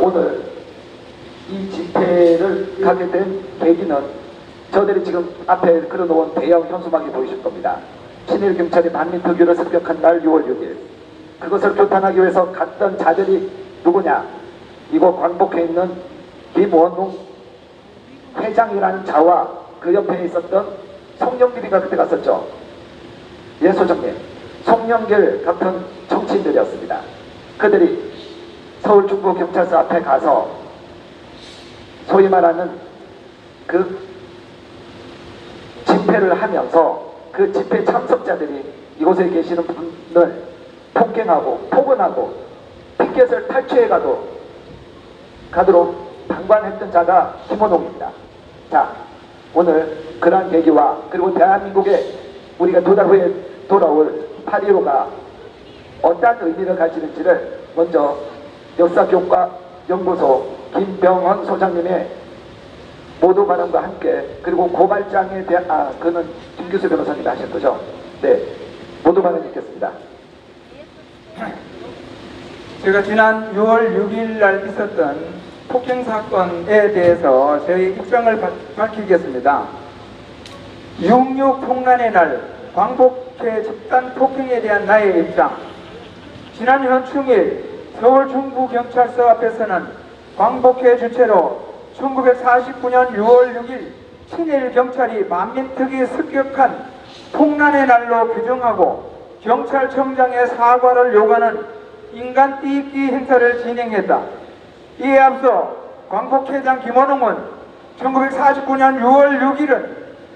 오늘 이 집회를 가게 된 계기는 저들이 지금 앞에 그려놓은 대형 현수막이 보이실 겁니다. 친일 경찰이 반민특위를 습격한 날 6월 6일 그것을 규탄하기 위해서 갔던 자들이 누구냐? 이곳 광복회에 있는 김원웅 회장이라는 자와 그 옆에 있었던 송영길이가 그때 갔었죠. 예, 소장님. 송영길 같은 정치인들이었습니다. 그들이 서울 중부경찰서 앞에 가서 소위 말하는 그 집회를 하면서 그 집회 참석자들이 이곳에 계시는 분을 폭행하고 폭언하고 피켓을 탈취해 가도록 방관했던 자가 김원웅입니다. 자, 오늘 그러한 계기와 그리고 대한민국에 우리가 두 달 후에 돌아올 8.15가 어떤 의미를 가지는지를 먼저 역사교과연구소 김병헌 소장님의 모두 발언과 함께 그리고 고발장에 대한 그는 김규수 변호사님이 하신 거죠. 네, 모두 발언 있겠습니다. 제가 지난 6월 6일 날 있었던 폭행 사건에 대해서 저희 입장을 밝히겠습니다. 6.6 폭란의 날 광복회 집단 폭행에 대한 나의 입장. 지난 현충일 서울 중부경찰서 앞에서는 광복회 주체로 1949년 6월 6일 친일 경찰이 만민특위 습격한 폭란의 날로 규정하고 경찰청장의 사과를 요구하는 인간 띠입기 행사를 진행했다. 이에 앞서 광복회장 김원웅은 1949년 6월 6일은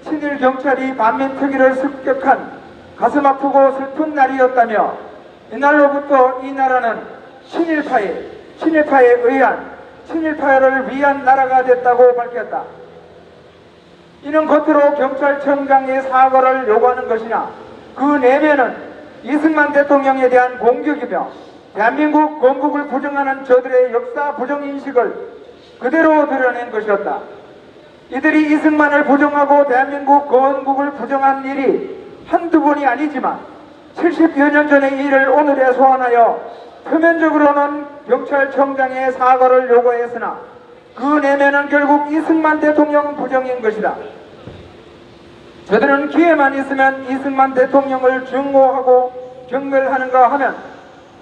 친일 경찰이 반민특위를 습격한 가슴 아프고 슬픈 날이었다며 이날로부터 이 나라는 친일파에 의한 친일파를 위한 나라가 됐다고 밝혔다. 이는 겉으로 경찰청장의 사과를 요구하는 것이나 그 내면은 이승만 대통령에 대한 공격이며 대한민국 건국을 부정하는 저들의 역사 부정인식을 그대로 드러낸 것이었다. 이들이 이승만을 부정하고 대한민국 건국을 부정한 일이 한두 번이 아니지만 70여 년 전의 일을 오늘에 소환하여 표면적으로는 경찰청장의 사과를 요구했으나 그 내면은 결국 이승만 대통령 부정인 것이다. 저들은 기회만 있으면 이승만 대통령을 증오하고 경멸하는가 하면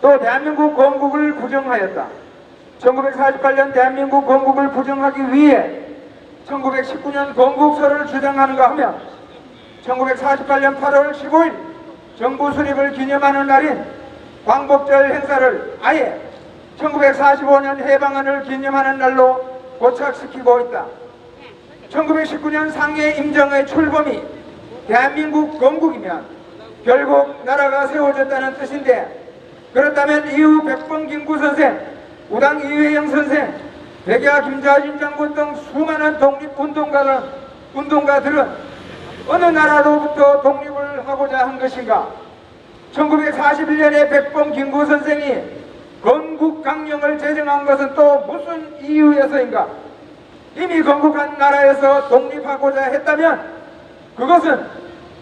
또 대한민국 건국을 부정하였다. 1948년 대한민국 건국을 부정하기 위해 1919년 건국설을 주장하는가 하면 1948년 8월 15일 정부 수립을 기념하는 날인 광복절 행사를 아예 1945년 해방안을 기념하는 날로 고착시키고 있다. 1919년 상해 임정의 출범이 대한민국 건국이면 결국 나라가 세워졌다는 뜻인데, 그렇다면 이후 백범김구 선생, 우당 이회영 선생, 백야 김자진 장군 등 수많은 독립운동가들은 어느 나라로부터 독립을 하고자 한 것인가? 1941년에 백범김구 선생이 건국강령을 제정한 것은 또 무슨 이유에서인가? 이미 건국한 나라에서 독립하고자 했다면 그것은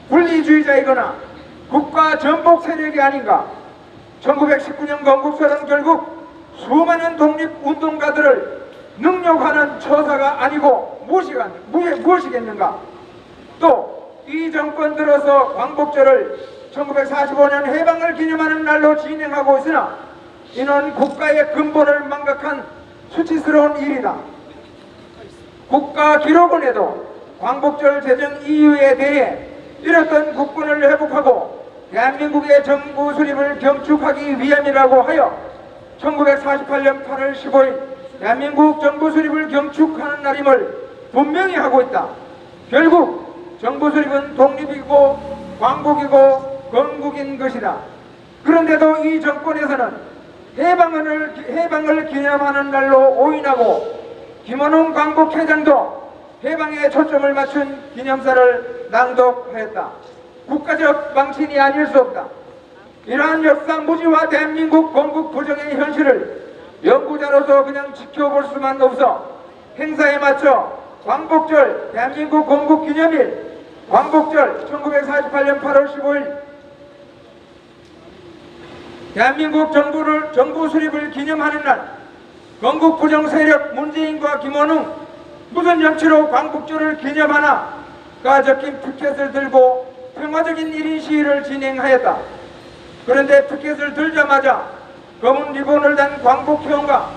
분리주의자이거나 국가 전복 세력이 아닌가? 1919년 건국설은 결국 수많은 독립운동가들을 능욕하는 처사가 아니고 무엇이겠는가? 또 이 정권 들어서 광복절을 1945년 해방을 기념하는 날로 진행하고 있으나 이는 국가의 근본을 망각한 수치스러운 일이다. 국가 기록원에도 광복절 제정 이유에 대해 잃었던 국권을 회복하고 대한민국의 정부 수립을 경축하기 위함이라고 하여 1948년 8월 15일 대한민국 정부 수립을 경축하는 날임을 분명히 하고 있다. 결국 정부 수립은 독립이고 광복이고 건국인 것이다. 그런데도 이 정권에서는 해방을 기념하는 날로 오인하고 김원웅 광복회장도 해방에 초점을 맞춘 기념사를 낭독하였다. 국가적 망신이 아닐 수 없다. 이러한 역사 무지와 대한민국 건국 부정의 현실을 연구자로서 그냥 지켜볼 수만 없어 행사에 맞춰 광복절 대한민국 건국기념일 광복절 1948년 8월 15일 대한민국 정부 수립을 기념하는 날 건국 부정 세력 문재인과 김원웅 무슨 정치로 광복절을 기념하나가 적힌 피켓을 들고 평화적인 1인 시위를 진행하였다. 그런데 피켓을 들자마자 검은 리본을 단 광복회원과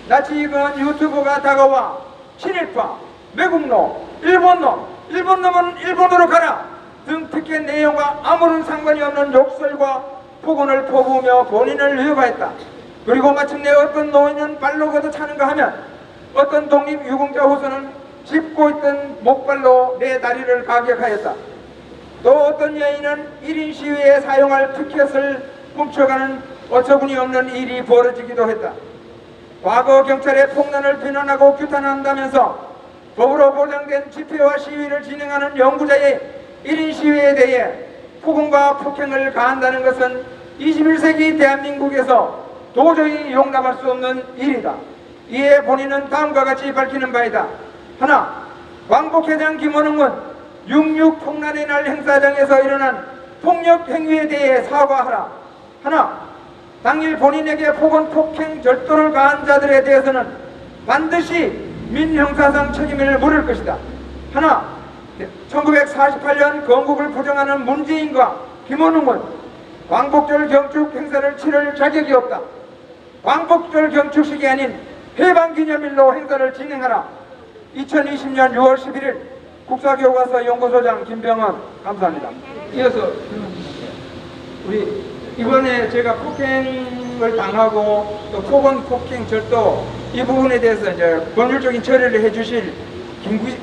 나치 이근 유튜버가 다가와 친일파, 매국노, 일본놈은 일본으로 가라 등 피켓 내용과 아무런 상관이 없는 욕설과 폭언을 퍼부으며 본인을 위협하였다. 그리고 마침내 어떤 노인은 발로 걷어차는가 하면 어떤 독립유공자 후손은 짚고 있던 목발로 내 다리를 가격하였다. 또 어떤 여인은 1인 시위에 사용할 피켓을 훔쳐가는 어처구니 없는 일이 벌어지기도 했다. 과거 경찰의 폭란을 비난하고 규탄한다면서 법으로 보장된 집회와 시위를 진행하는 연구자의 1인 시위에 대해 폭언과 폭행을 가한다는 것은 21세기 대한민국에서 도저히 용납할 수 없는 일이다. 이에 본인은 다음과 같이 밝히는 바이다. 하나, 광복회장 김원웅은 6.6 폭란의 날 행사장에서 일어난 폭력 행위에 대해 사과하라. 하나, 당일 본인에게 폭언, 폭행, 절도를 가한 자들에 대해서는 반드시 민형사상 책임을 물을 것이다. 하나, 1948년 건국을 부정하는 문재인과 김원웅은 광복절 경축 행사를 치를 자격이 없다. 광복절 경축식이 아닌 해방기념일로 행사를 진행하라. 2020년 6월 11일 국사교과서 연구소장 김병헌. 감사합니다. 이어서 우리 이번에 제가 폭행을 당하고 또 폭언, 폭행, 절도 이 부분에 대해서 이제 법률적인 처리를 해주실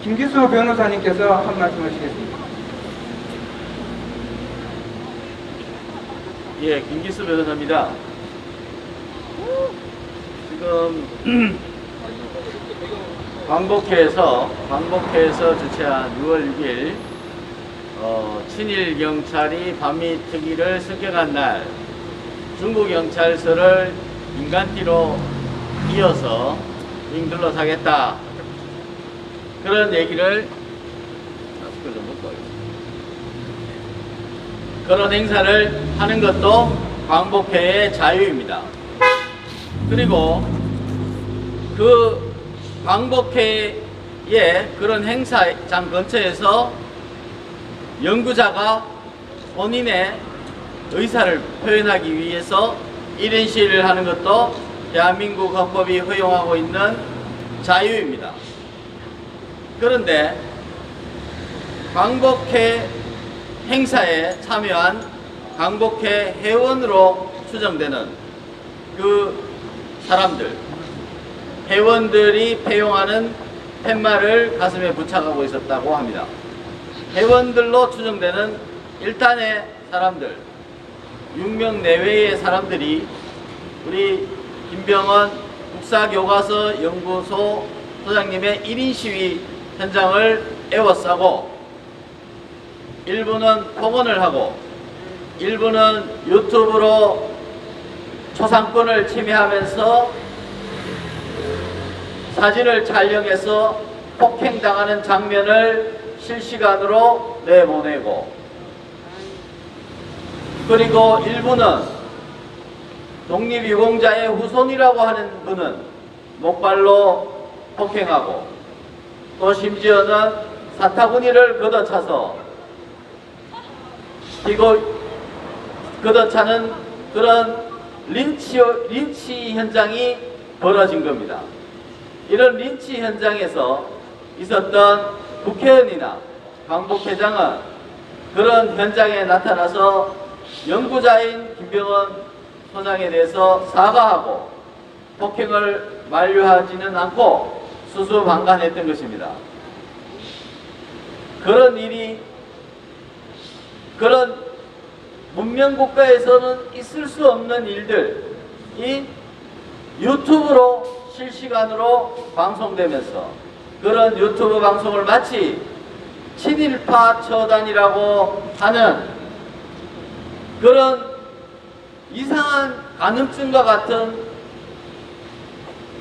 김기수 변호사님께서 한 말씀 하시겠습니다. 예, 김기수 변호사입니다. 지금 광복회에서 주최한 6월 6일 친일 경찰이 반미 특위를 습격한 날 중부경찰서를 인간띠로 이어서 둘러싸겠다, 그런 얘기를 그런 행사를 하는 것도 광복회의 자유입니다. 그리고 그 광복회의 그런 행사장 근처에서 연구자가 본인의 의사를 표현하기 위해서 1인 시위를 하는 것도 대한민국 헌법이 허용하고 있는 자유입니다. 그런데 광복회 행사에 참여한 광복회 회원으로 추정되는 그 사람들, 회원들이 폐용하는 팻말을 가슴에 부착하고 있었다고 합니다. 회원들로 추정되는 일단의 사람들, 6명 내외의 사람들이 우리 김병헌 국사교과서 연구소 소장님의 1인 시위 현장을 에워싸고 일부는 폭언을 하고 일부는 유튜브로 초상권을 침해하면서 사진을 촬영해서 폭행당하는 장면을 실시간으로 내보내고, 그리고 일부는 독립유공자의 후손이라고 하는 분은 목발로 폭행하고, 또 심지어는 사타구니를 걷어차서 걷어차는 그런 린치 현장이 벌어진 겁니다. 이런 린치 현장에서 있었던 국회의원이나 광복회장은 그런 현장에 나타나서 연구자인 김병헌 소장에 대해서 사과하고 폭행을 만류하지는 않고 수수방관했던 것입니다. 그런 일이, 그런 문명국가에서는 있을 수 없는 일들이 유튜브로 실시간으로 방송되면서, 그런 유튜브 방송을 마치 친일파 처단이라고 하는 그런 이상한 간음증과 같은,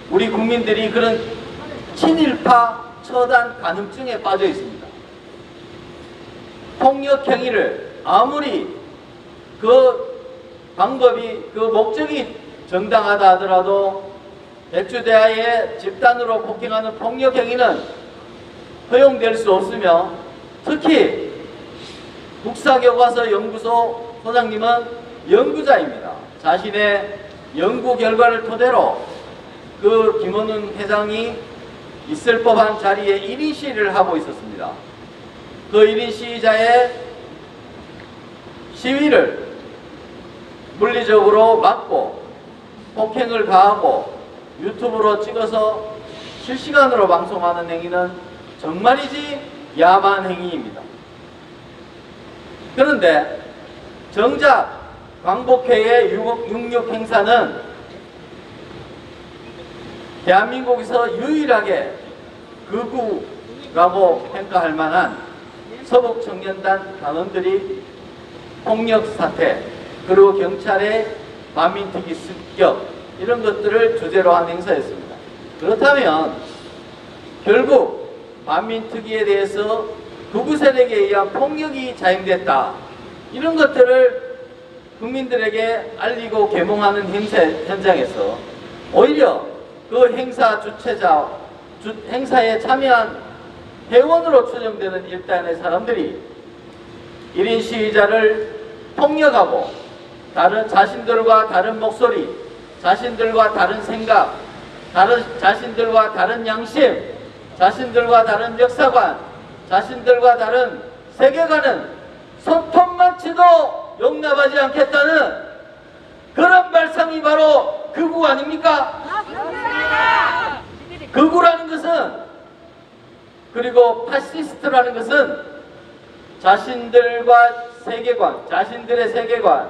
우리 국민들이 그런 친일파 처단 간음증에 빠져 있습니다. 폭력 행위를 아무리 그 방법이, 그 목적이 정당하다 하더라도 백주대하에 집단으로 폭행하는 폭력 행위는 허용될 수 없으며, 특히 국사교과서 연구소 소장님은 연구자입니다. 자신의 연구 결과를 토대로 그 김원훈 회장이 있을 법한 자리에 1인 시위를 하고 있었습니다. 그 1인 시위자의 시위를 물리적으로 막고 폭행을 가하고 유튜브로 찍어서 실시간으로 방송하는 행위는 정말이지 야만 행위입니다. 그런데 정작 광복회의 6.6 행사는 대한민국에서 유일하게 극우라고 평가할 만한 서북청년단 단원들이 폭력 사태, 그리고 경찰의 반민특위 습격, 이런 것들을 주제로 한 행사였습니다. 그렇다면 결국 반민특위에 대해서 극우 세력에 의한 폭력이 자행됐다, 이런 것들을 국민들에게 알리고 계몽하는 현장에서 오히려 그 행사 주최자, 행사에 참여한 회원으로 추정되는 일단의 사람들이 1인 시위자를 폭력하고 자신들과 다른 목소리, 자신들과 다른 생각, 자신들과 다른 양심, 자신들과 다른 역사관, 자신들과 다른 세계관은 손톱만치도 용납하지 않겠다는 그런 발상이 바로 극우 아닙니까? 극우라는 것은, 그리고 파시스트라는 것은 자신들과 세계관, 자신들의 세계관,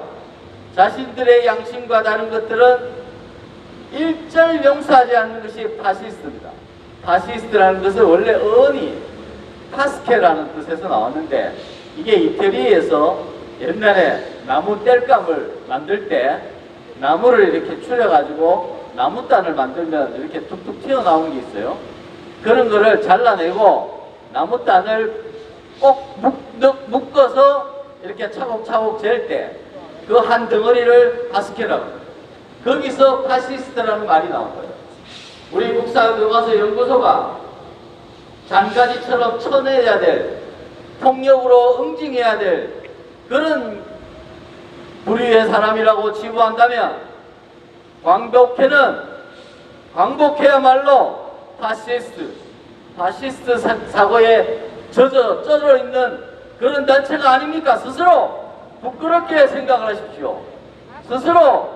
자신들의 양심과 다른 것들은 일절 용서하지 않는 것이 파시스트입니다. 파시스트라는 것은 원래 어원이 파스케라는 뜻에서 나왔는데, 이게 이태리에서 옛날에 나무 땔감을 만들 때 나무를 이렇게 추려가지고 나무단을 만들면 이렇게 툭툭 튀어나오는 게 있어요. 그런 거를 잘라내고 나무단을 꼭 묶어서 이렇게 차곡차곡 잴 때 그 한 덩어리를 파스케라고 해요. 거기서 파시스트라는 말이 나온 거예요. 우리 국사교과서 연구소가 잔가지처럼 쳐내야 될, 폭력으로 응징해야 될 그런 부류의 사람이라고 치부한다면, 광복회야말로 파시스트 사고에 젖어 있는 그런 단체가 아닙니까? 스스로 부끄럽게 생각을 하십시오. 스스로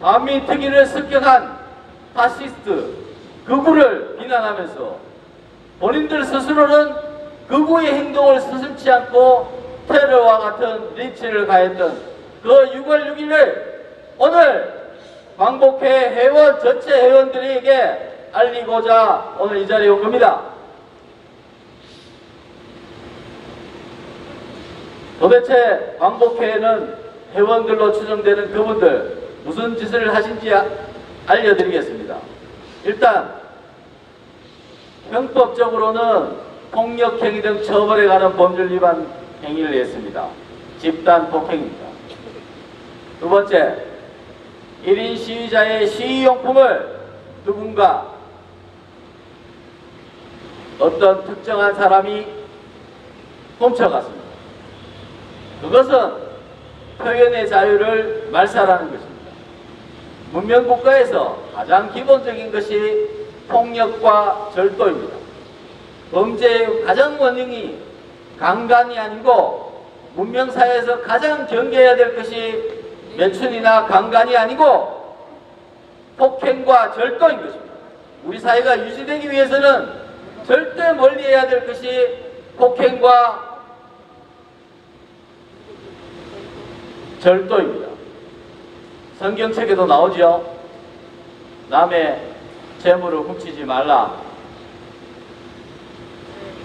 반민특위를 습격한 파시스트, 극우를 비난하면서 본인들 스스로는 극우의 행동을 서슴지 않고 테러와 같은 린치를 가했던 그 6월 6일을 오늘 광복회 회원 전체 회원들에게 알리고자 오늘 이 자리에 온 겁니다. 도대체 광복회에는 회원들로 추정되는 그분들 무슨 짓을 하신지 알려드리겠습니다. 일단 형법적으로는 폭력행위 등 처벌에 관한 법률 위반 행위를 했습니다. 집단 폭행입니다. 두 번째, 1인 시위자의 시위용품을 누군가, 어떤 특정한 사람이 훔쳐갔습니다. 그것은 표현의 자유를 말살하는 것입니다. 문명국가에서 가장 기본적인 것이 폭력과 절도입니다. 범죄의 가장 원흉이 강간이 아니고, 문명사회에서 가장 경계해야 될 것이 매춘이나 강간이 아니고 폭행과 절도인 것입니다. 우리 사회가 유지되기 위해서는 절대 멀리해야 될 것이 폭행과 절도입니다. 성경책에도 나오죠. 남의 재물을 훔치지 말라.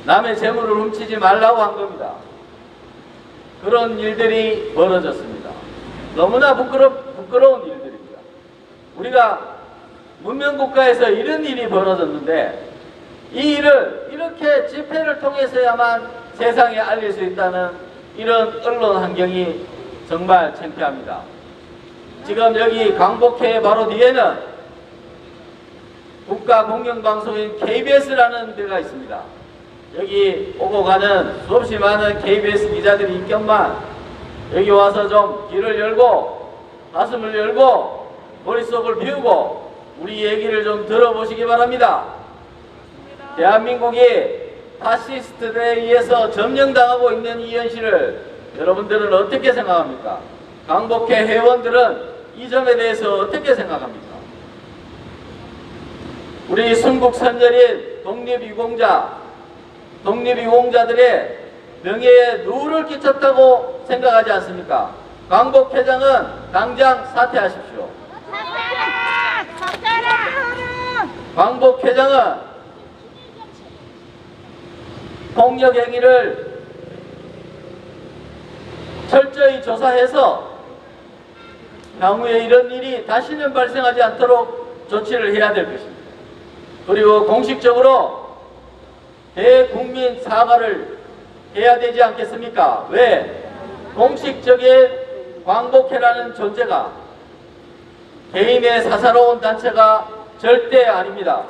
남의 재물을 훔치지 말라고 한 겁니다. 그런 일들이 벌어졌습니다. 너무나 부끄러운 일들입니다. 우리가 문명국가에서 이런 일이 벌어졌는데, 이 일을 이렇게 집회를 통해서야만 세상에 알릴 수 있다는 이런 언론 환경이 정말 창피합니다. 지금 여기 광복회 바로 뒤에는 국가 공영방송인 KBS라는 데가 있습니다. 여기 오고 가는 수없이 많은 KBS 기자들이 있건만 여기 와서 좀 귀를 열고 가슴을 열고 머릿속을 비우고 우리 얘기를 좀 들어보시기 바랍니다. 대한민국이 파시스트들에 의해서 점령당하고 있는 이 현실을 여러분들은 어떻게 생각합니까? 강복회 회원들은 이 점에 대해서 어떻게 생각합니까? 우리 순국선열인 독립유공자들의 명예에 누를 끼쳤다고 생각하지 않습니까? 광복회장은 당장 사퇴하십시오. 광복회장은 폭력 행위를 철저히 조사해서 향후에 이런 일이 다시는 발생하지 않도록 조치를 해야 될 것입니다. 그리고 공식적으로 대국민 사과를 해야 되지 않겠습니까? 왜? 공식적인 광복회라는 존재가 개인의 사사로운 단체가 절대 아닙니다.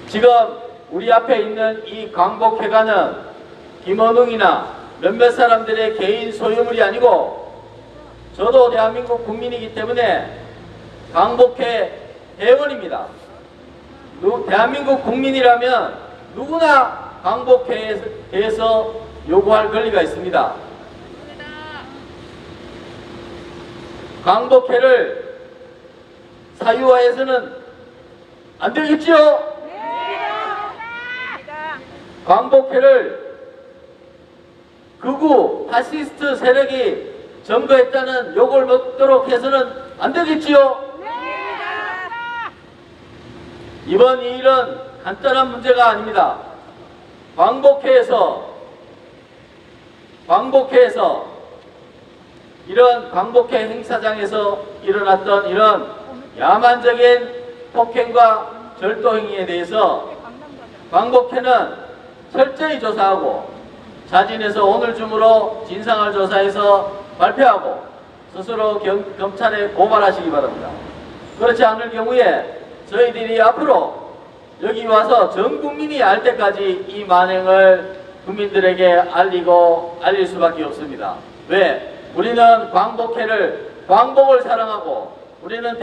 지금 우리 앞에 있는 이 광복회관은 김원웅이나 몇몇 사람들의 개인 소유물이 아니고 저도 대한민국 국민이기 때문에 광복회 회원입니다. 대한민국 국민이라면 누구나 광복회에 대해서 요구할 권리가 있습니다. 광복회를 사유화해서는 안 되겠지요? 광복회를 극우 파시스트 세력이 점거했다는 욕을 먹도록 해서는 안 되겠지요? 이번 이 일은 간단한 문제가 아닙니다. 광복회에서 이런 광복회 행사장에서 일어났던 이런 야만적인 폭행과 절도 행위에 대해서 광복회는 철저히 조사하고 자진해서 오늘 중으로 진상을 조사해서 발표하고 스스로 검찰에 고발하시기 바랍니다. 그렇지 않을 경우에 저희들이 앞으로 여기 와서 전 국민이 알 때까지 이 만행을 국민들에게 알릴 수밖에 없습니다. 왜? 우리는 광복을 사랑하고 우리는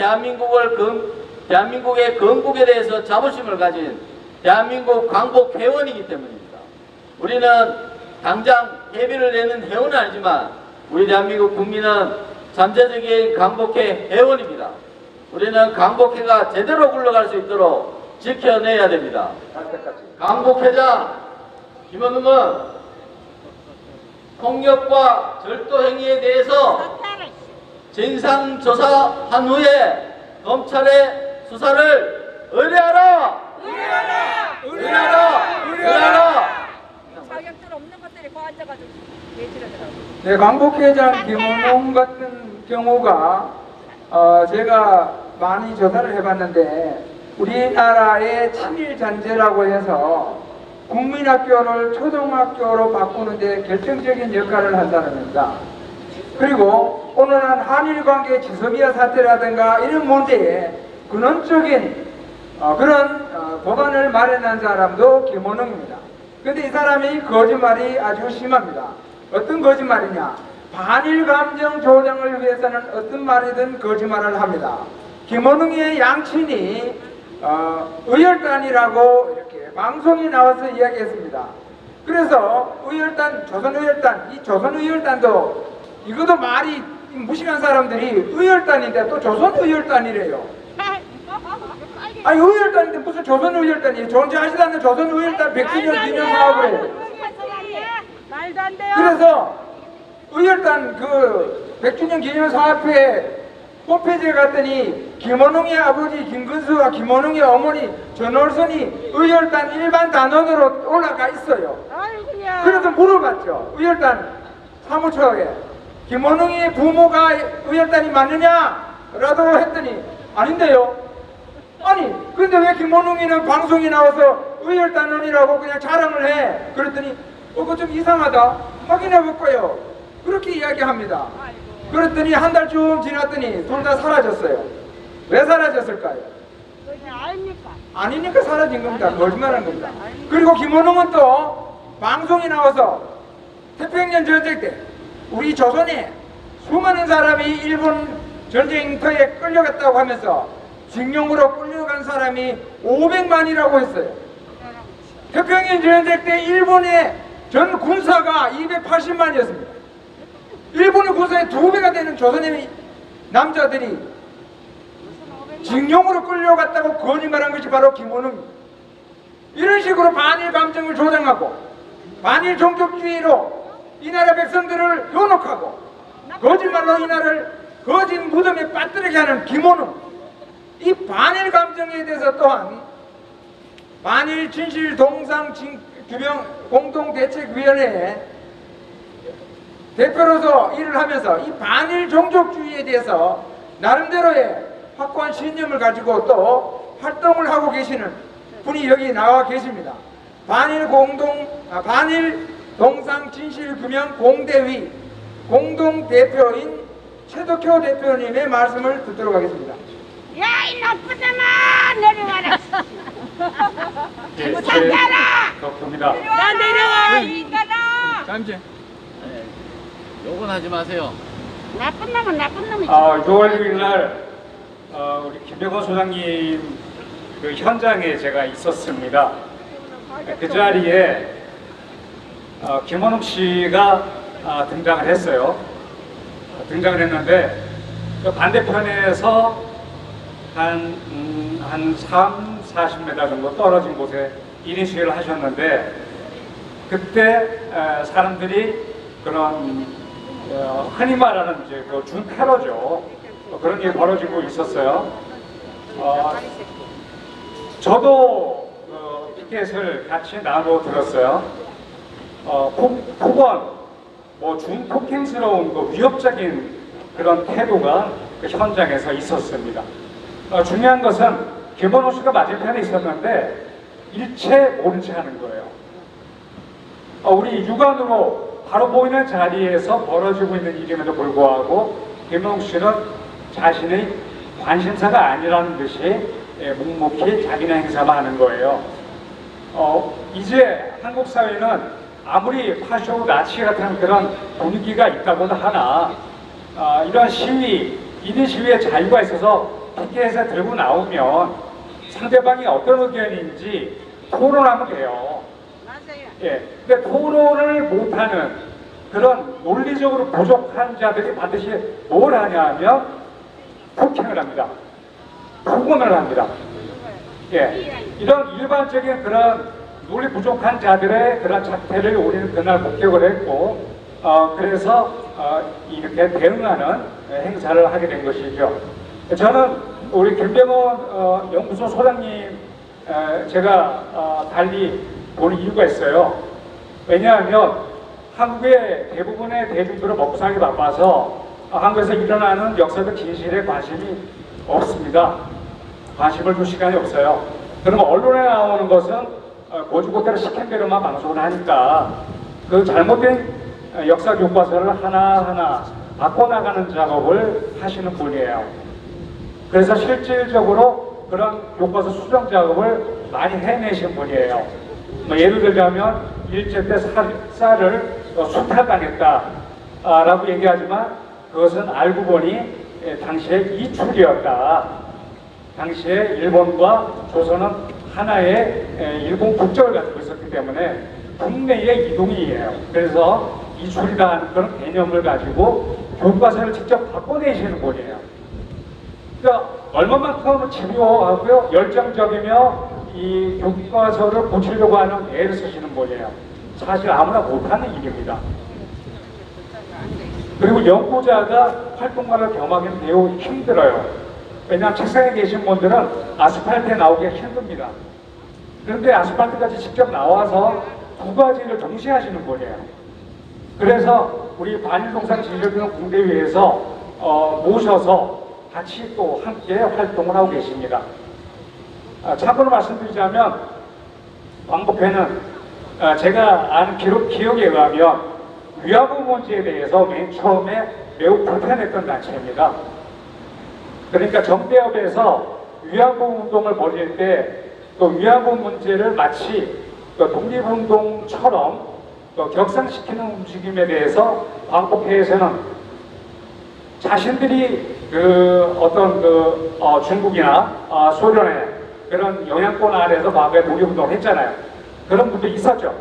대한민국의 건국에 대해서 자부심을 가진 대한민국 광복회원이기 때문입니다. 우리는 당장 예비를 내는 회원은 아니지만 우리 대한민국 국민은 잠재적인 광복회 회원입니다. 우리는 광복회가 제대로 굴러갈 수 있도록 지켜내야 됩니다. 광복회장 김원웅은 폭력과 절도 행위에 대해서 진상조사한 후에 검찰의 수사를 의뢰하라! 자격증 없는 것들이 거 앉아가지고 얘기하더라고요. 네, 광복회장 김원웅 같은 경우가 제가 많이 조사를 해봤는데 우리나라의 친일잔재라고 해서 국민학교를 초등학교로 바꾸는데 결정적인 역할을 한 사람입니다. 그리고 오늘은 한일관계 지소미아 사태라든가 이런 문제에 근원적인 그런 법안을 마련한 사람도 김원웅입니다. 근데 이 사람이 거짓말이 아주 심합니다. 어떤 거짓말이냐? 반일 감정 조장을 위해서는 어떤 말이든 거짓말을 합니다. 김원웅의 양친이 의열단이라고 이렇게 방송에 나와서 이야기했습니다. 그래서 의열단, 조선의열단, 이 조선의열단도 이것도 말이 무식한 사람들이 의열단인데 또 조선의열단이래요. 아니 의열단인데 무슨 조선의열단이에요? 존재하지도 않는 조선의열단 100주년 기념 사업을 해요. 말도 안 돼요. 그래서 의열단 그 100주년 기념 사업회 홈페이지에 갔더니 김원웅의 아버지 김근수와 김원웅의 어머니 전월선이 의열단 일반 단원으로 올라가 있어요. 아이고야. 그래서 물어봤죠. 의열단 사무처에 김원웅의 부모가 의열단이 맞느냐라고 했더니 아닌데요. 아니 근데 왜 김원웅이는 방송에 나와서 의열단원이라고 그냥 자랑을 해? 그랬더니 그거 좀 이상하다. 확인해 볼 거예요. 그렇게 이야기합니다. 그랬더니 한 달쯤 지났더니 둘 다 사라졌어요. 왜 사라졌을까요? 그냥 아닙니까? 아니니까 사라진 겁니다. 거짓말한 겁니다. 그리고 김원웅은 또 방송에 나와서 태평양 전쟁 때 우리 조선에 수많은 사람이 일본 전쟁터에 끌려갔다고 하면서 징용으로 끌려간 사람이 500만이라고 했어요. 태평양 전쟁 때 일본의 전 군사가 280만이었습니다. 일본의 군사의 2배가 되는 조선의 남자들이 징용으로 끌려갔다고 거짓말한 것이 바로 김원웅입니다. 이런 식으로 반일 감정을 조장하고 반일 종족주의로 이 나라 백성들을 현혹하고 거짓말로 이 나라를 거짓 무덤에 빠뜨리게 하는 김원웅, 이 반일 감정에 대해서 또한 반일 진실 동상 규명 공동대책위원회에 대표로서 일을 하면서 이 반일 종족주의에 대해서 나름대로의 확고한 신념을 가지고 또 활동을 하고 계시는 분이 여기 나와 계십니다. 반일 동상 진실 규명 공대위 공동대표인 최덕효 대표님의 말씀을 듣도록 하겠습니다. 야, 이 나쁜 놈아! 내려와라! 무상가라! 덕입니다. 야, 내려와! 이가라! 잠시. 네, 욕은 하지 마세요. 나쁜 놈은 나쁜 놈이지. 6월 6일 날 우리 김병호 소장님 그 현장에 제가 있었습니다. 그 자리에 김원웅 씨가 등장을 했어요. 등장을 했는데 그 반대편에서 한 40m 정도 떨어진 곳에 1인 시위를 하셨는데 그때 사람들이 그런 흔히 말하는 이제 그 준테러죠. 그런 게 벌어지고 있었어요. 저도 피켓을 같이 나눠 들었어요. 폭언, 중폭행스러운 위협적인 그런 태도가 그 현장에서 있었습니다. 중요한 것은 김원웅 씨가 맞은편에 있었는데 일체 모른 채 하는 거예요. 우리 육안으로 바로 보이는 자리에서 벌어지고 있는 일임에도 불구하고 김원웅 씨는 자신의 관심사가 아니라는 듯이 묵묵히 자기네 행사만 하는 거예요. 이제 한국 사회는 아무리 파쇼 나치 같은 그런 분위기가 있다고는 하나 이런 시위, 1인 시위의 자유가 있어서 피켓에 들고 나오면 상대방이 어떤 의견인지 토론하면 돼요. 맞아요. 예, 근데 토론을 못하는 그런 논리적으로 부족한 자들이 반드시 뭘 하냐 면 폭행을 합니다. 폭언을 합니다. 예, 이런 일반적인 그런 논리 부족한 자들의 그런 작태를 우리는 그날 목격을 했고 그래서 이렇게 대응하는 행사를 하게 된 것이죠. 저는 우리 김병호 연구소 소장님 제가 달리 보는 이유가 있어요. 왜냐하면 한국의 대부분의 대중들은 먹고 살기 바빠서 한국에서 일어나는 역사적 진실에 관심이 없습니다. 관심을 줄 시간이 없어요. 그러면 언론에 나오는 것은 고주고대로 시킨 대로만 방송을 하니까 그 잘못된 역사 교과서를 하나하나 바꿔나가는 작업을 하시는 분이에요. 그래서 실질적으로 그런 교과서 수정 작업을 많이 해내신 분이에요. 예를 들자면 일제 때 쌀을 수탈당했다라고 얘기하지만 그것은 알고 보니 당시에 이출이었다. 당시에 일본과 조선은 하나의 일본 국적을 가지고 있었기 때문에 국내의 이동이에요. 그래서 이출이다 하는 그런 개념을 가지고 교과서를 직접 바꿔내시는 분이에요. 그러니까 얼마만큼 집요하고요, 열정적이며 이 교과서를 고치려고 하는 애를 쓰시는 분이에요. 사실 아무나 못하는 일입니다. 그리고 연구자가 활동가를 겸하기는 매우 힘들어요. 왜냐하면 책상에 계신 분들은 아스팔트에 나오기가 힘듭니다. 그런데 아스팔트까지 직접 나와서 두 가지를 동시에 하시는 분이에요. 그래서 우리 반일동상 진실규명 공대위에서 모셔서 같이 또 함께 활동을 하고 계십니다. 참고로 말씀드리자면 광복회는 제가 아는 기억에 의하면 위안부 문제에 대해서 맨 처음에 매우 불편했던 단체입니다. 그러니까 정대협에서 위안부 운동을 벌일 때 또 위안부 문제를 마치 또 독립운동처럼 또 격상시키는 움직임에 대해서 광복회에서는 자신들이 중국이나 소련의 그런 영향권 아래에서 과거에 독립운동을 했잖아요. 그런 분도 있었죠.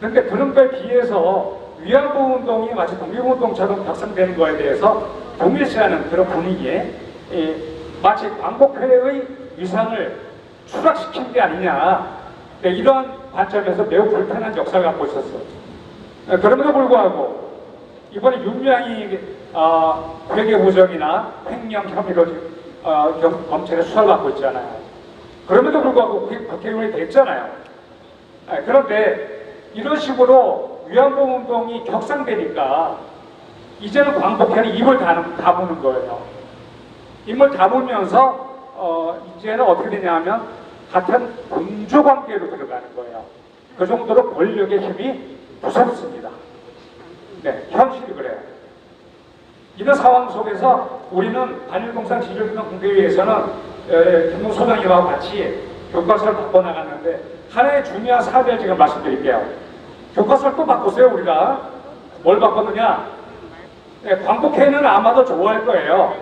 그런데 그런 거에 비해서 위안부 운동이 마치 독립운동처럼 격상되는 거에 대해서 동일시하는 그런 분위기에 마치 광복회의 위상을 추락시킨 게 아니냐, 이런 관점에서 매우 불편한 역사를 갖고 있었어요. 그럼에도 불구하고 이번에 윤미향이 회계부정이나 횡령 혐의로 검찰에 수사를 받고 있잖아요. 그럼에도 불구하고 국회의원이 됐잖아요. 그런데 이런 식으로 위안부 운동이 격상되니까 이제는 광복회는 입을 다무는 거예요. 입을 다물면서 이제는 어떻게 되냐면 같은 공조관계로 들어가는 거예요. 그 정도로 권력의 힘이 무섭습니다. 네, 현실이 그래요. 이런 상황 속에서 우리는 단일공산 지질운동 공개위에서는 김웅 소장님하고 같이 교과서를 바꿔나갔는데 하나의 중요한 사례를 제가 말씀드릴게요. 교과서를 또 바꿨어요, 우리가. 뭘 바꿨느냐? 네, 광복회는 아마도 좋아할 거예요.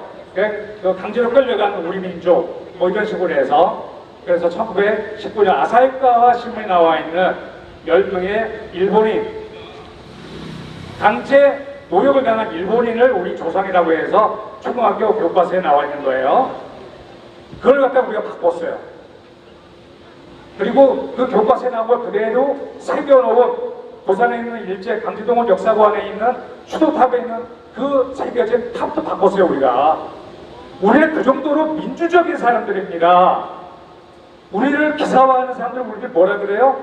강제로 끌려간 우리 민족, 뭐 이런 식으로 해서. 그래서 1919년 아사히카와 신문에 나와 있는 10명의 일본인, 강제 노역을 당한 일본인을 우리 조상이라고 해서 초등학교 교과서에 나와 있는 거예요. 그걸 갖다가 우리가 바꿨어요. 그리고 그 교과서에 나온 걸 그대로 새겨놓은 부산에 있는 일제 강제동원 역사관에 있는 추도탑에 있는 그 새겨진 탑도 바꿨어요, 우리가. 우리는 그 정도로 민주적인 사람들입니다. 우리를 기사화하는 사람들 우리를 뭐라 그래요?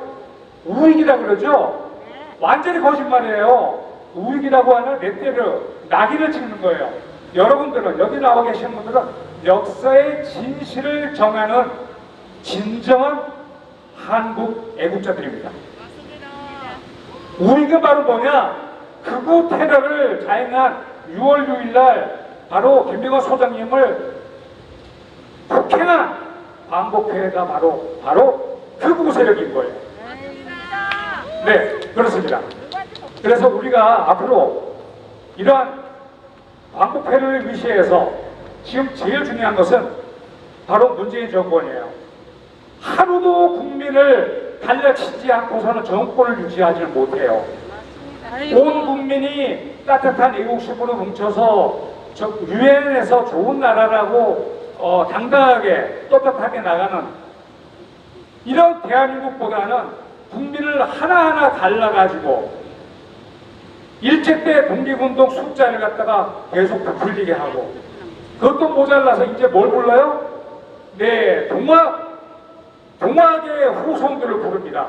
우익이라 그러죠? 완전히 거짓말이에요. 우익이라고 하는 레떼르, 낙인을 찍는 거예요. 여러분들은, 여기 나와 계신 분들은 역사의 진실을 정하는 진정한 한국 애국자들입니다. 우익은 바로 뭐냐? 극우 테러를 자행한 6월 6일 날 바로 김병헌 소장님을 폭행한 광복회가 바로 극우 세력인 거예요. 네, 그렇습니다. 그래서 우리가 앞으로 이러한 광복회를 위시해서 지금 제일 중요한 것은 바로 문재인 정권이에요. 하루도 국민을 갈라치지 않고서는 정권을 유지하지는 못해요. 온 국민이 따뜻한 애국심으로 뭉쳐서 유엔에서 좋은 나라라고 당당하게 떳떳하게 나가는 이런 대한민국보다는 국민을 하나하나 갈라가지고 일제 때 독립운동 숫자를 갖다가 계속 부풀리게 하고 그것도 모자라서 이제 뭘 불러요? 네, 동학의 후손들을 부릅니다.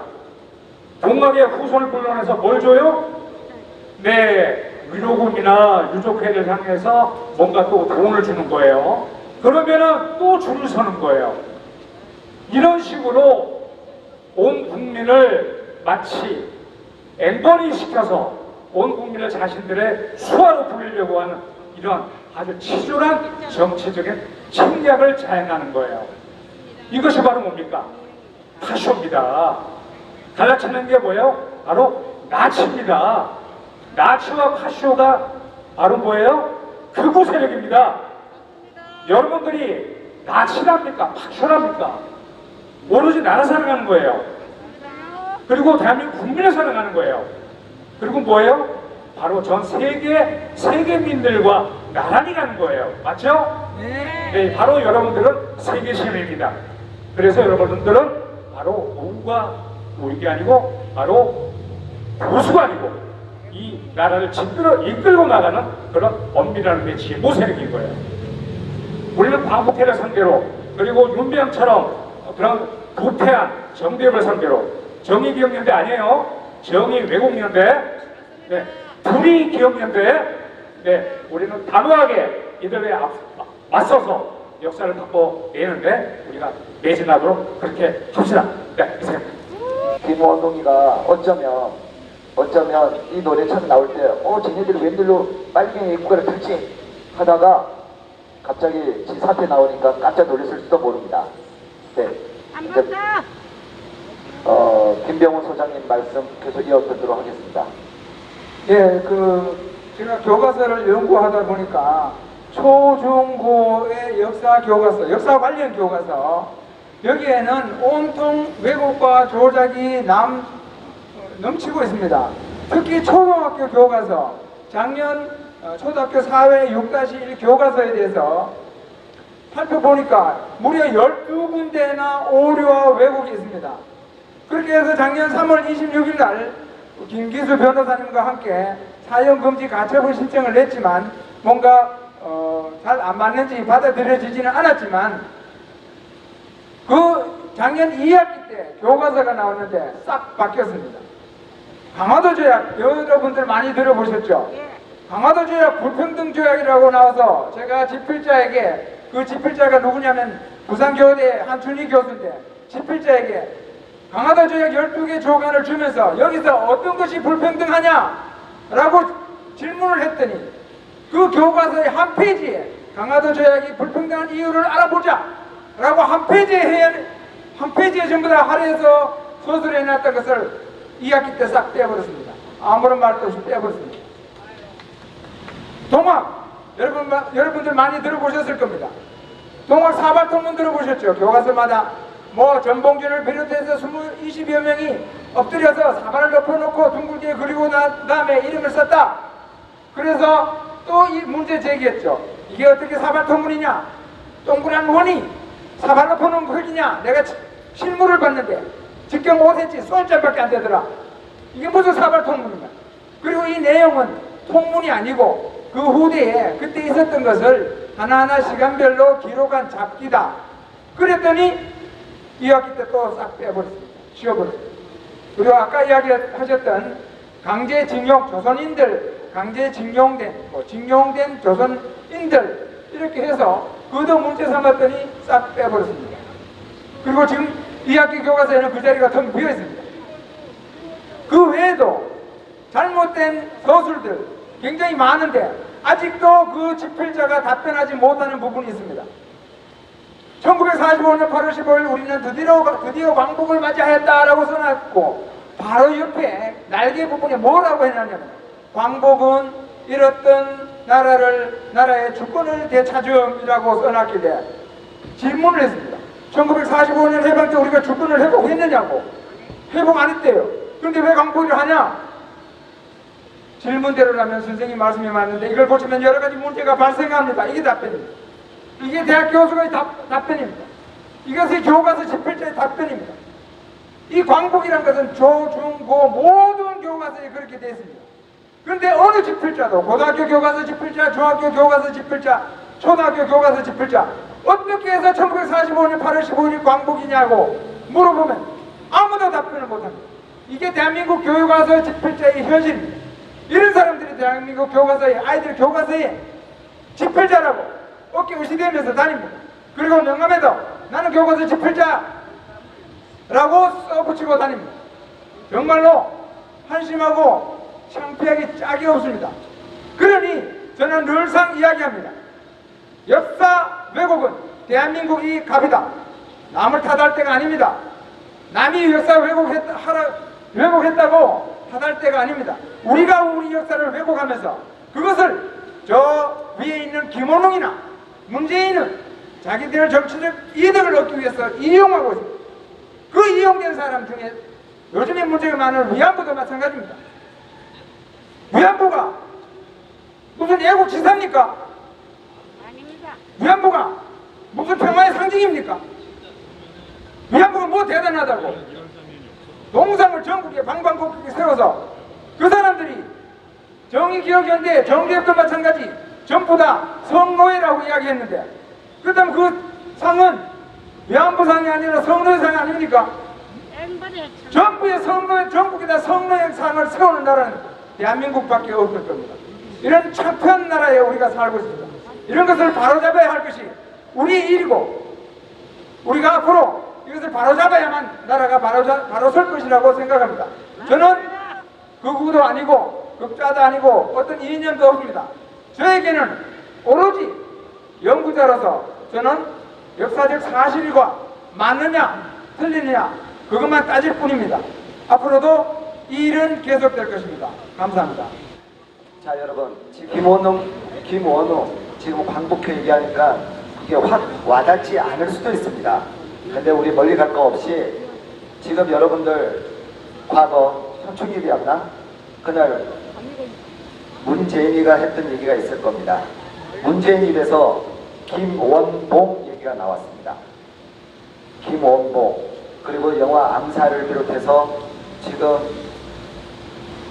동학의 후손을 불러내서 뭘 줘요? 네, 위로금이나 유족회를 향해서 뭔가 또 돈을 주는 거예요. 그러면은 또 줄을 서는 거예요. 이런 식으로 온 국민을 마치 앵벌이 시켜서 온 국민을 자신들의 수하로 부리려고 하는 이런 아주 치졸한 정치적인 침략을 자행하는 거예요. 이것이 바로 뭡니까? 파쇼입니다. 갈라치는 게 뭐예요? 바로 나치입니다. 나치와 파쇼가 바로 뭐예요? 극우 세력입니다. 여러분들이 나치랍니까? 파쇼랍니까? 오로지 나라 사랑하는 거예요. 그리고 대한민국 국민을 사랑하는 거예요. 그리고 뭐예요? 바로 전 세계민들과 나란히 가는 거예요. 맞죠? 네, 바로 여러분들은 세계 시민입니다. 그래서 여러분들은 바로 우가 우익이 아니고 바로 보수가 아니고 이 나라를 이끌고 나가는 그런 엄밀한 배치의 모세력인 거예요. 우리는 광복회를 상대로 그리고 윤미향처럼 그런 부패한 정대협을 상대로 정의기억연대 아니에요. 정의왜곡연대, 네, 불의기억연대, 네, 우리는 단호하게 이들에 맞서서 역사를 바꿔내는데 우리가 매진하도록 그렇게 합시다. 네, 이상. 김원동이가 어쩌면 이 노래 처음 나올 때 쟤네들이 웬일로 빨갱이 국가를 틀지 하다가 갑자기 사태 나오니까 깜짝 놀랐을지도 모릅니다. 네. 한 번 더. 김병훈 소장님 말씀 계속 이어듣도록 하겠습니다. 예, 제가 교과서를 연구하다 보니까 초중고의 역사 교과서, 역사 관련 교과서, 여기에는 온통 왜곡과 조작이 넘치고 있습니다. 특히 초등학교 교과서, 작년 초등학교 사회 6-1 교과서에 대해서 살펴보니까 무려 12군데나 오류와 왜곡이 있습니다. 그렇게 해서 작년 3월 26일 날 김기수 변호사님과 함께 사형금지 가처분 신청을 냈지만 뭔가 잘 안 맞는지 받아들여지지는 않았지만 그 작년 2학기 때 교과서가 나왔는데 싹 바뀌었습니다. 강화도 조약 여러분들 많이 들어보셨죠? 예. 강화도 조약 불평등 조약이라고 나와서 제가 집필자에게 그 집필자가 누구냐면 부산교대 한춘희 교수인데 집필자에게 강화도 조약 12개 조간을 주면서 여기서 어떤 것이 불평등하냐 라고 질문을 했더니 그 교과서의 한 페이지에 강화도 조약이 불평등한 이유를 알아보자 라고 한 페이지에 전부 다 할애해서 소설해 놨던 것을 2학기 때 싹 떼어버렸습니다. 아무런 말도 없이 떼어버렸습니다. 동학 여러분들 많이 들어보셨을 겁니다. 동학 사발통문 들어보셨죠? 교과서마다 뭐 전봉준을 비롯해서 20여 명이 엎드려서 사발을 덮어놓고 둥글게 그리고 난 다음에 이름을 썼다. 그래서 또 이 문제 제기했죠. 이게 어떻게 사발통문이냐? 동그란 원이 사발 덮어놓은 흙이냐? 내가 실물을 봤는데 직경 5cm 쏘알짜리밖에 안 되더라. 이게 무슨 사발통문이냐? 그리고 이 내용은 통문이 아니고 그 후대에 그때 있었던 것을 하나하나 시간별로 기록한 잡기다. 그랬더니 2학기 때 또 싹 빼버렸습니다. 지워버렸습니다. 그리고 아까 이야기하셨던 강제징용 조선인들, 징용된 조선인들 이렇게 해서 그도 문제 삼았더니 싹 빼버렸습니다. 그리고 지금 2학기 교과서에는 그 자리가 텅 비어 있습니다. 그 외에도 잘못된 서술들 굉장히 많은데 아직도 그 집필자가 답변하지 못하는 부분이 있습니다. 1945년 8월 15일 우리는 드디어 광복을 맞이하였다라고 써놨고 바로 옆에 날개 부분에 뭐라고 해놨냐면 광복은 잃었던 나라의 주권을 되찾음이라고 써놨길래 질문을 했습니다. 1945년 해방 때 우리가 주권을 회복했느냐고. 회복 안 했대요. 그런데 왜 광복을 하냐? 질문대로라면 선생님 말씀이 맞는데 이걸 보시면 여러 가지 문제가 발생합니다. 이게 답변입니다. 이게 대학 교수의 답변입니다. 이것이 교과서 집필자의 답변입니다. 이 광복이란 것은 조, 중, 고 모든 교과서에 그렇게 되어 있습니다. 그런데 어느 집필자도 고등학교 교과서 집필자, 중학교 교과서 집필자, 초등학교 교과서 집필자 어떻게 해서 1945년 8월 15일 광복이냐고 물어보면 아무도 답변을 못합니다. 이게 대한민국 교과서 집필자의 현실입니다. 이런 사람들이 대한민국 교과서에 아이들 교과서에 집필자라고 어깨 으시대면서 다닙니다. 그리고 명함에도 나는 교과서 집필자라고 써붙이고 다닙니다. 정말로 한심하고 창피하기 짝이 없습니다. 그러니 저는 늘상 이야기합니다. 역사 왜곡은 대한민국이 갑이다. 남을 탓할 때가 아닙니다. 남이 역사 왜곡했다고 탓할 때가 아닙니다. 우리가 우리 역사를 왜곡하면서 그것을 저 위에 있는 김원웅이나 문재인은 자기들의 정치적 이득을 얻기 위해서 이용하고 있습니다. 그 이용된 사람 중에 요즘에 문제가 많은 위안부도 마찬가지입니다. 위안부가 무슨 애국지사입니까? 아닙니다. 위안부가 무슨 평화의 상징입니까? 위안부가 뭐 대단하다고 동상을 전국에 방방곡곡에 세워서 그 사람들이 정의기억연대, 정대협도 마찬가지 전부 다 성노예라고 이야기했는데 그렇다면 그 상은 위안부상이 아니라 성노예상이 아닙니까? 앵벌이 전부의 전국에다 성노예 상을 세우는 나라는 대한민국밖에 없을 겁니다. 이런 창피한 나라에 우리가 살고 있습니다. 이런 것을 바로잡아야 할 것이 우리의 일이고 우리가 앞으로 이것을 바로잡아야만 나라가 바로 설 것이라고 생각합니다. 저는 극우도 아니고 극자도 아니고 어떤 이념도 없습니다. 저에게는 오로지 연구자로서 저는 역사적 사실과 맞느냐 틀리느냐 그것만 따질 뿐입니다. 앞으로도 이 일은 계속될 것입니다. 감사합니다. 자 여러분 지금 김원우 지금 광복회 얘기하니까 이게 확 와닿지 않을 수도 있습니다. 근데 우리 멀리 갈 거 없이 지금 여러분들 과거 현충일이었나? 그날 문재인이가 했던 얘기가 있을 겁니다. 문재인 입에서 김원봉 얘기가 나왔습니다. 김원봉 그리고 영화 암살을 비롯해서 지금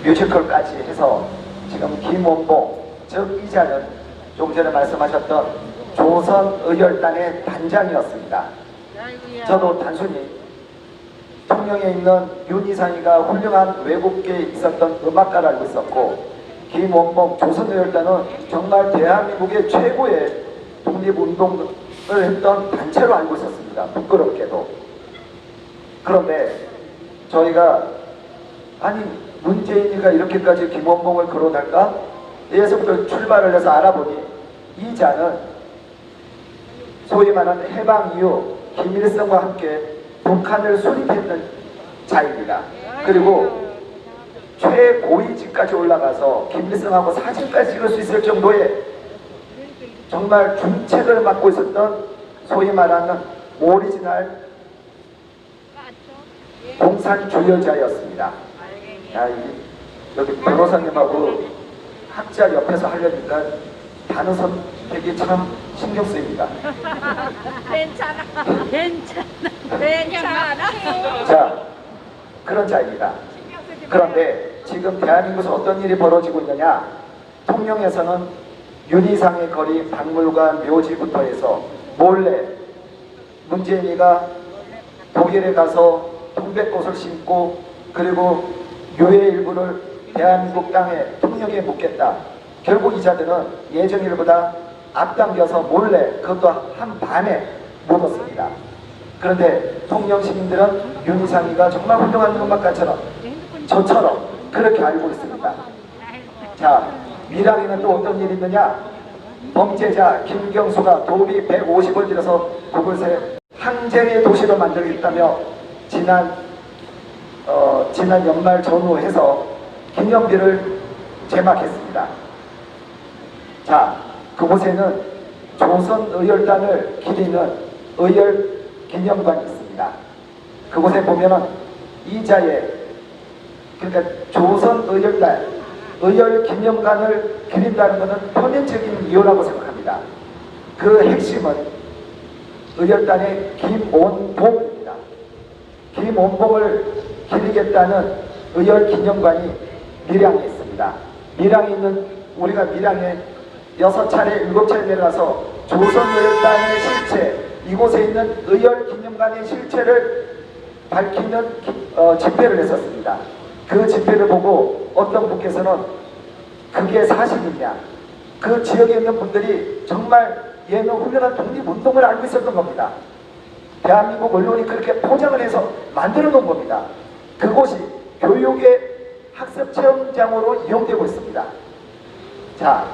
뮤지컬까지 해서 지금 김원봉 즉 이자는 좀 전에 말씀하셨던 조선의열단의 단장이었습니다. 저도 단순히 통영에 있는 윤이상이가 훌륭한 외국계에 있었던 음악가를 알고 있었고 김원봉 조선의열단은 정말 대한민국의 최고의 독립운동을 했던 단체로 알고 있었습니다. 부끄럽게도. 그런데 저희가 아니 문재인이가 이렇게까지 김원봉을 거론할까? 예서부터 출발을 해서 알아보니 이 자는 소위 말하는 해방 이후 김일성과 함께 북한을 수립했던 자입니다. 그리고 최고위직까지 올라가서 김일성하고 사진까지 찍을 수 있을 정도의 정말 중책을 맡고 있었던 소위 말하는 오리지널 공산주의자였습니다. 야, 여기 변호사님하고 학자 옆에서 하려니까 단어 선택이 참 신경 쓰입니다. 괜찮아. 자, 그런 자입니다. 그런데 지금 대한민국에서 어떤 일이 벌어지고 있느냐? 통영에서는 윤희상의 거리 박물관 묘지부터 해서 몰래 문재인이가 독일에 가서 동백꽃을 심고 그리고 유해 일부를 대한민국 땅에 통영에 묻겠다. 결국 이 자들은 예정일보다 앞당겨서 몰래 그것도 한 밤에 묻었습니다. 그런데 통영 시민들은 윤희상이가 정말 훌륭한 음악가처럼 저처럼 그렇게 알고 있습니다. 자, 밀양에는 또 어떤 일이 있느냐? 범죄자 김경수가 도비 150을 들여서 그곳에 항쟁의 도시로 만들겠다며 지난 연말 전후해서 기념비를 제막했습니다. 자, 그곳에는 조선의열단을 기리는 의열기념관이 있습니다. 그곳에 보면은 이자에 그러니까 조선의열단 의열기념관을 기린다는 것은 표면적인 이유라고 생각합니다. 그 핵심은 의열단의 김원봉입니다. 김원봉을 기리겠다는 의열기념관이 밀양에 있습니다. 밀양에 있는 우리가 밀양에 6차례 7차례 내려가서 조선의열단의 실체 이곳에 있는 의열기념관의 실체를 밝히는 집회를 했었습니다. 그 집회를 보고 어떤 분께서는 그게 사실이냐, 그 지역에 있는 분들이 정말 얘는 훌륭한 독립운동을 알고 있었던 겁니다. 대한민국 언론이 그렇게 포장을 해서 만들어 놓은 겁니다. 그곳이 교육의 학습 체험장으로 이용되고 있습니다. 자,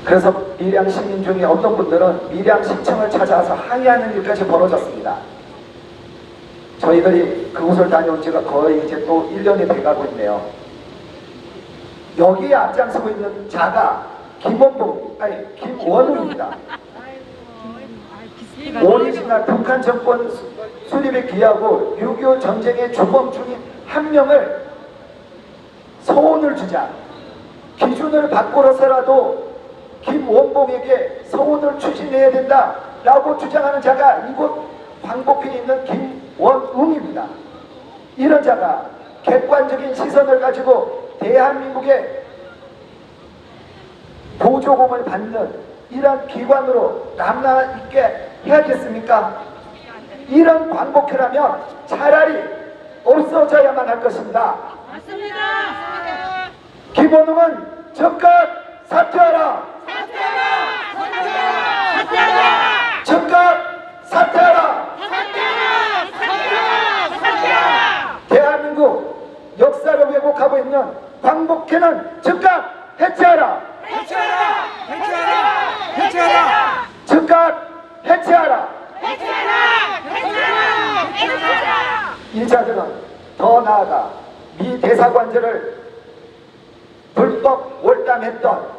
그래서 밀양 시민 중에 어떤 분들은 밀양 시청을 찾아와서 항의하는 일까지 벌어졌습니다. 저희들이 그곳을 다녀온 지가 거의 이제 또 1년이 돼가고 있네요. 여기에 앞장서고 있는 자가 김원우입니다. 오리지널 북한 정권 수립에 기하고 6.25 전쟁의 주범 중인 한 명을 서훈을 주자. 기준을 바꾸어서라도 김원봉에게 서훈을 추진해야 된다라고 주장하는 자가 이곳 광복회에 있는 김원웅입니다. 이런 자가 객관적인 시선을 가지고 대한민국의 보조금을 받는 이런 기관으로 남아있게 해야겠습니까? 이런 광복회라면 차라리 없어져야만 할 것입니다. 맞습니다. 김원웅은 즉각 사퇴하라! 사퇴하라! 즉각 사퇴하라! 대한민국 역사를 왜곡하고 있는 광복회는 즉각 해체하라! 해체하라! 해체하라! 해체하라! 즉각 해체하라. 해체하라! 이 자들은 더 나아가 미 대사관제를 불법 월담했던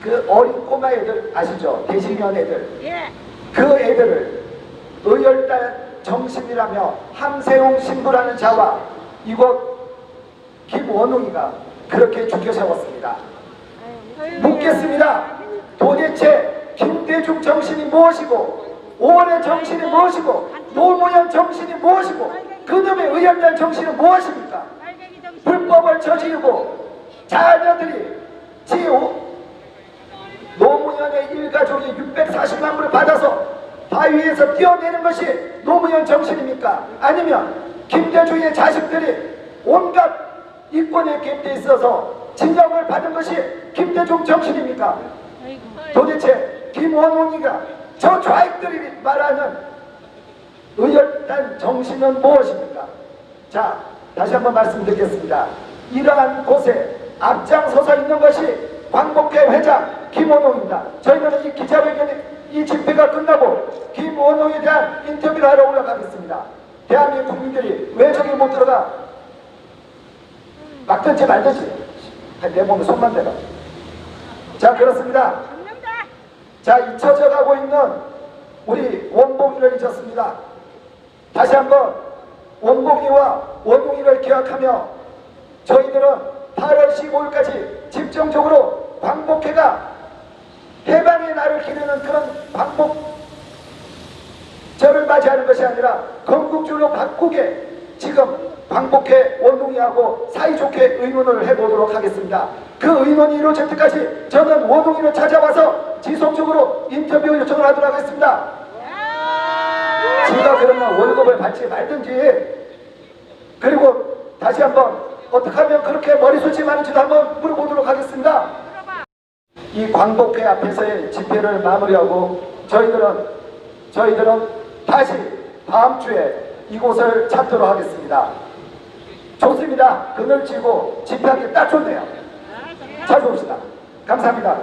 그 어린 꼬마 애들 아시죠? 대신년 애들. 예. 그 애들을 의열단 정신이라며 함세웅 신부라는 자와 이곳 김원웅이가 그렇게 죽여 세웠습니다. 묻겠습니다. 도대체 김대중 정신이 무엇이고 5월의 정신이 무엇이고 노무현 정신이 무엇이고 그놈의 의열단 정신은 무엇입니까? 불법을 저지르고 자녀들이 노무현의 일가족이 640만 불을 받아서 바위에서 뛰어내는 것이 노무현 정신입니까? 아니면 김대중의 자식들이 온갖 이권에 개입돼 있어서 징역을 받은 것이 김대중 정신입니까? 도대체 김원웅이가 저 좌익들이 말하는 의열단 정신은 무엇입니까? 자, 다시 한번 말씀드리겠습니다. 이러한 곳에 앞장서서 있는 것이 광복회 회장 김원웅입니다. 저희는 이 기자회견이 이 집회가 끝나고 김원웅에 대한 인터뷰를 하러 올라가겠습니다. 대한민국 국민들이 왜 저기 못 들어가? 막든지 말든지 내 몸에 손만 대라. 자, 그렇습니다. 자, 잊혀져 가고 있는 우리 원봉이를 잊었습니다. 다시 한번 원봉이와 원웅이를 기억하며 저희들은 8월 15일까지 집중적으로 광복회가 해방의 날을 기리는 그런 광복절을 맞이하는 것이 아니라 건국줄로 바꾸게 지금 광복회 원웅이하고 사이좋게 의논을 해보도록 하겠습니다. 그 의논이 이루어질 때까지 저는 원웅이를 찾아와서 지속적으로 인터뷰 요청을 하도록 하겠습니다. 제가 그러면 월급을 받지 말든지, 그리고 다시 한번 어떻게 하면 그렇게 머리숱이 많은지도 한번 물어보도록 하겠습니다. 이 광복회 앞에서의 집회를 마무리하고 저희들은 다시 다음 주에 이곳을 찾도록 하겠습니다. 좋습니다. 그늘 치고 집회하기 딱 좋네요. 찾아옵시다. 감사합니다.